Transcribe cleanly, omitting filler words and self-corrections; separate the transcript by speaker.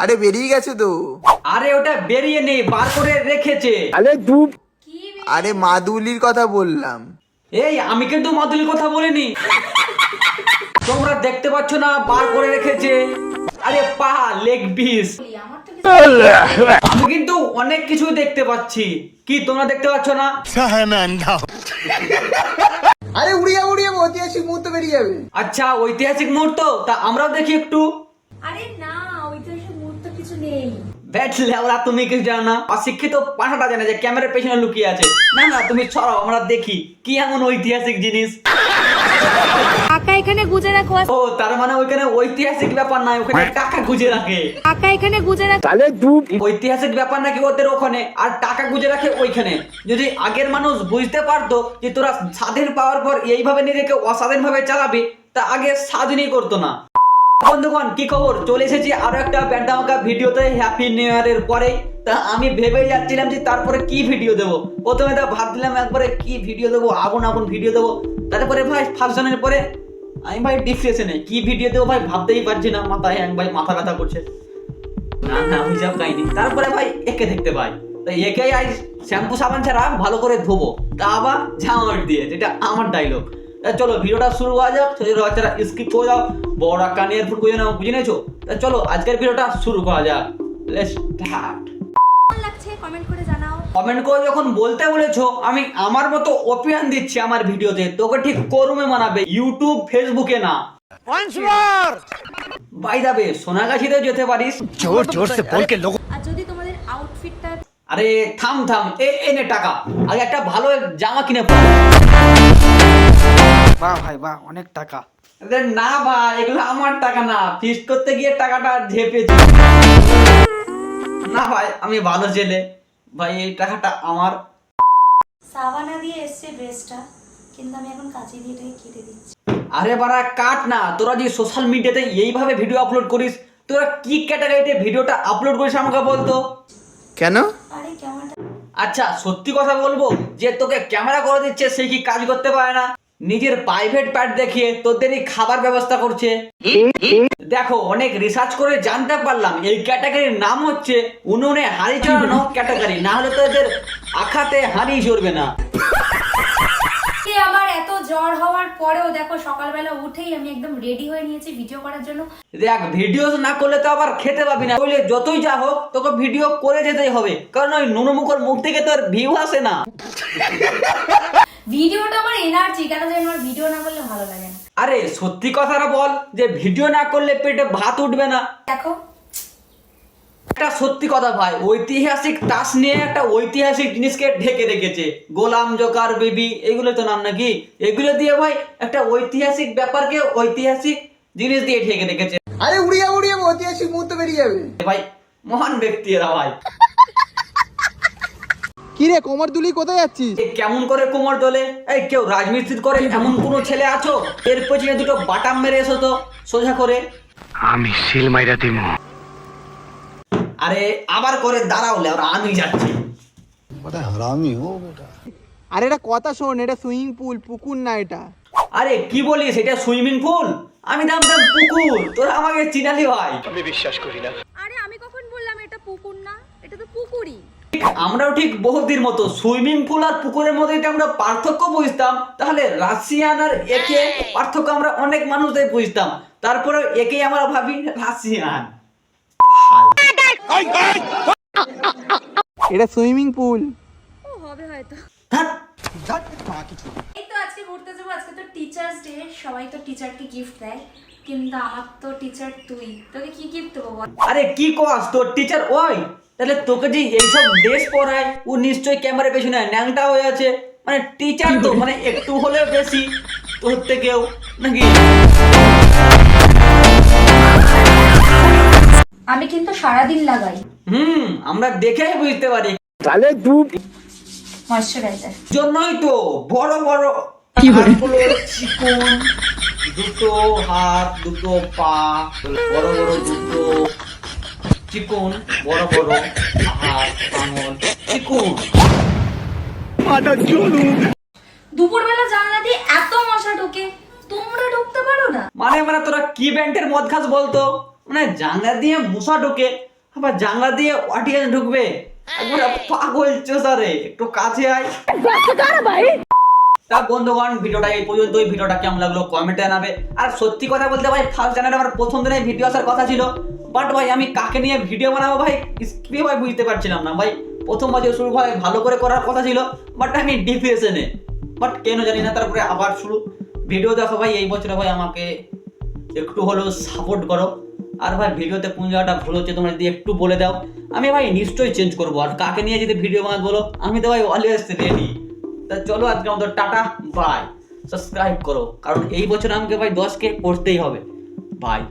Speaker 1: আরে বেরিয়ে গেছে তো।
Speaker 2: আরে ওটা বেরিয়ে নেই, বার করে রেখেছে।
Speaker 1: আরে মাদুলির কথা বললাম।
Speaker 2: এই আমি কিন্তু মাদুলির কথা বলিনি। তোমরা দেখতে পাচ্ছ না, বার করে রেখেছে। আরে পা, লেগ পিস। আমি কিন্তু অনেক কিছু দেখতে পাচ্ছি। কি তোমরা দেখতে পাচ্ছ না?
Speaker 1: আরে উড়িয়ে উড়িয়ে ঐতিহাসিক মুহূর্ত বেরিয়ে যাবে।
Speaker 2: আচ্ছা, ঐতিহাসিক মুহূর্ত, তা আমরাও দেখি একটু।
Speaker 3: আরে না, ঐতিহাসিক মুহূর্ত কিছু নেই।
Speaker 2: ব্যাটলে ওরা, তুমি কিছু জানো না। অশিক্ষিত পাঠাটা জানে যে ক্যামেরার পেছনে লুকিয়ে আছে। না না, তুমি ছড়াও, আমরা দেখি কি এমন ঐতিহাসিক জিনিস।
Speaker 3: কাকা এখানে গুজে রাখো।
Speaker 2: ও, তার মানে ওইখানে ঐতিহাসিক ব্যাপার নাই, ওখানে টাকা গুজে রাখে।
Speaker 3: কাকা এখানে গুজে রাখো।
Speaker 2: ঐতিহাসিক ব্যাপার নাকি ওদের ওখানে, আর টাকা গুজে রাখে ওইখানে। যদি আগের মানুষ বুঝতে পারতো যে তোরা স্বাধীন পাওয়ার পর এইভাবে নিজেকে অস্বাধীন ভাবে চালাবি, তা আগে স্বাধীনই করতো না। বন্ধুগণ, কি খবর? চলে এসেছি আরো একটা ব্যান্ডামাকা ভিডিওতে হ্যাপি নিউ ইয়ারের পরে। তা আমি ভেবে যাচ্ছিলাম যে তারপরে কি ভিডিও দেবো। প্রথমে তো ভাবছিলাম একবারে কি ভিডিও দেবো, আগুন আগুন ভিডিও দেবো। তারপরে ভাই ফাংশনের পরে আমি ভাই ডিপ্রেশনে, কি ভিডিও দেবো ভাই ভাবতেই পারছি না। মাথায় ভাই মাথা ব্যথা করছে। না না, হিসাব কাহিনি। তারপরে ভাই একে দেখতে পাই, তো একে আই শ্যাম্পু সাবান ছাড়া ভালো করে ধোবো, তা আবার ঝামাট দিয়ে, যেটা আমার ডায়লগ। চলো ভিডিওটা শুরু হওয়া যাক। ছোট বাচ্চারা স্কিপ করে যাও, বড় কানে এয়ারফোন করে নাও, বুঝে নিয়েছো? চলো আজকের ভিডিওটা শুরু করা যাক। Let's start.
Speaker 3: কেমন লাগছে কমেন্ট করে জানাও।
Speaker 2: কমেন্ট করে যখন বলতে বলেছো, আমি আমার মতো ওপিনিয়ন দিচ্ছি আমার ভিডিওতে। তোকে ঠিক করুমে মানাবে, ইউটিউব ফেসবুকে না। বাই দা वे, সোনাগাছিতেও যেতে পারিস।
Speaker 4: जोर जोर से बोल के लोगों।
Speaker 3: আর যদি তোমাদের আউটফিটটা
Speaker 2: আরে থাম থাম, এনে টাকা, আগে একটা ভালো জামা কিনে পর।
Speaker 4: বাহ ভাই বাহ, অনেক টাকা।
Speaker 2: আরে না ভাই, এগুলো আমার টাকা না, ফিস্ট করতে গিয়ে টাকাটা ঝেপেছি। না ভাই, আমি ভালো ছেলে ভাই, এই টাকাটা আমার।
Speaker 3: সাবানা দিয়ে এসছে ড্রেসটা, কিন্তু আমি এখন কাঁচি দিয়ে এটাকে কেটে দিচ্ছি।
Speaker 2: আরে বাড়া কাট না, তোরা যে সোশ্যাল মিডিয়াতে এইভাবে ভিডিও আপলোড করিস, তোরা কি ক্যাটাগরিতে ভিডিওটা আপলোড করিস আমাকে বলতো।
Speaker 1: কেন?
Speaker 3: আরে কেমনটা?
Speaker 2: আচ্ছা সত্যি কথা বলবো, যে তোকে ক্যামেরা করে দিচ্ছে সে কি কাজ করতে পারে না? নিজের প্রাইভেট পার্ট দেখিয়ে তোদেরই খাবার ব্যবস্থা করছে। দেখো, অনেক রিসার্চ করে জানতে পারলাম এই ক্যাটাগরির নাম হচ্ছে উনুনে হাঁড়ি চড়ানো ক্যাটাগরি। না হলে তো এদের আখাতে হাঁড়ি চড়বে না।
Speaker 3: আমার এত জ্বর হওয়ার পরেও দেখো সকালবেলা উঠেই আমি একদম রেডি হয়ে নিয়েছি ভিডিও করার জন্য।
Speaker 2: দেখ, ভিডিও না করলে তো আবার খেতে পাবি না, বলে যতই যা হোক তোকে ভিডিও করে যেতেই হবে, কারণ ওই নুনুমুখর মুখ থেকে তোর ভিউ আসে না।
Speaker 3: ভিডিওটা আমার এনার্জি, কেন জানি আমার ভিডিও না করলে ভালো লাগে না।
Speaker 2: আরে সত্যি কথাটা বল, যে ভিডিও না করলে পেটে ভাত উঠবে না।
Speaker 3: দেখো
Speaker 2: একটা সত্যি কথা ভাই, ঐতিহাসিক তাস নিয়ে একটা ঐতিহাসিক জিনিসকে ঢেকে রেখেছে। গোলাম জোকার বেবি, এগুলো তো নাম নাকি, এগুলো দিয়ে ভাই একটা ঐতিহাসিক ব্যাপারকে ঐতিহাসিক জিনিস দিয়ে ঢেকে রেখেছে।
Speaker 1: আরে উড়িয়ে উড়িয়ে ঐতিহাসিক মুহূর্ত বেরিয়ে যাবে।
Speaker 2: ভাই মহান ব্যক্তি এরা ভাই।
Speaker 1: কি রে, কোমর দুলি কোথায় যাচ্ছিস?
Speaker 2: এ কেমন করে কোমর তোলে? এই কেউ রাজমিস্ত্রি করে এমন কোনো ছেলে আছো? এর পেছনে দুটো বাটাম মেরে এসো তো সোজা করে।
Speaker 4: আমি সিল মাইরা দিমু।
Speaker 2: আরে আবার করে দাঁড়াও, লে আমি যাচ্ছি।
Speaker 5: बड़ा हरामी हो बेटा।
Speaker 1: আরে এটা কথা শোন, এটা সুইমিং পুল, পুকুর না এটা।
Speaker 2: আরে কি বলিস, এটা সুইমিং পুল? আমি নামতাম পুকুর, তোরা আমাকে চিনালি ভাই।
Speaker 3: আরে আমি কখন বললাম এটা পুকুর না, এটা তো পুকুরই।
Speaker 2: আমরাও ঠিক বহুদিন মতো সুইমিং পুল আর পুকুরের মধ্যে যদি আমরা পার্থক্য বুঝতাম, তাহলে রাশিয়ান আর একে পার্থক্য আমরা অনেক মানুষদের বুঝতাম। তারপরে একেই আমরা ভাবি রাশিয়ান।
Speaker 1: এটা সুইমিং পুল।
Speaker 3: ও হবে হয়তো।
Speaker 2: ধ্যাৎ।
Speaker 3: এই তো আজকে ঘুরতে যাবো, আজকে তো টিচার্স ডে, সবাই তো টিচারকে গিফট দেয়, কিন্তু আমার তো টিচার তুই, তোকে কি গিফট দেবো বল?
Speaker 2: আরে কি কস, তোর টিচার ওই? তাহলে তোকে যে এইসব ড্রেস পরায়, ও নিশ্চয়ই ক্যামেরা পেছনে ন্যাংটা হয়ে আছে। মানে টিচার তো মানে একটু হলেও বেশি তোর থেকেও নাকি?
Speaker 3: আমি কিন্তু সারাদিন লাগাই
Speaker 2: আমরা দেখেই বুঝতে পারি।
Speaker 3: ময়শ্চারাইজার।
Speaker 2: জন্যই তো বড় বড় হাতগুলোর চিকন, দুটো হাত, দুটো পা, বড় বড় দুটো চিকন, বড় বড় হাত, আঙুল চিকন।
Speaker 3: দুপুরবেলা জানলা দিয়ে এত মশা ঢোকে, তোমরা ঢুকতে পারো না?
Speaker 2: মানে তোরা কি ব্যান্ডের মদ খাস বলতো? মানে জানলা দিয়ে মশা ঢোকে, আবার জানলা দিয়ে অডিয়েন্স ঢুকবে, একবার পাগল চোসারে, একটু কাছে আয়। তা বন্ধুগণ, ভিডিওটা এই পর্যন্তই। ভিডিওটা কেমন লাগলো কমেন্টে জানাবে। আর সত্যি কথা বলতে ভাই, ফার্স্ট চ্যানেলে আমার প্রথম দিনে ভিডিও আসার কথা ছিল, বাট ভাই আমি কাকে নিয়ে ভিডিও বানাবো ভাই স্ক্রিপ্ট ভাই বুঝতে পারছিলাম না ভাই। প্রথম বছর শুরু ভাই ভালো করে করার কথা ছিল, বাট আমি ডিপ্রেশনে, বাট কেন জানি না। তারপরে আবার শুরু। ভিডিও দেখো ভাই, এই বছরে ভাই আমাকে একটু হলেও সাপোর্ট করো। আর ভাই ভিডিওতে কোন জায়গাটা ভুল হচ্ছে তোমরা যদি একটু বলে দাও, আমি ভাই নিশ্চয়ই চেঞ্জ করবো। আর কাকে নিয়ে যদি ভিডিও বানাতে বলো, আমি তো ভাই অলওয়েজ রেডি। তা চলো আজকে আমাদের টাটা বাই। সাবস্ক্রাইব করো, কারণ এই বছর আমাকে ভাই 10K করতেই হবে। বাই।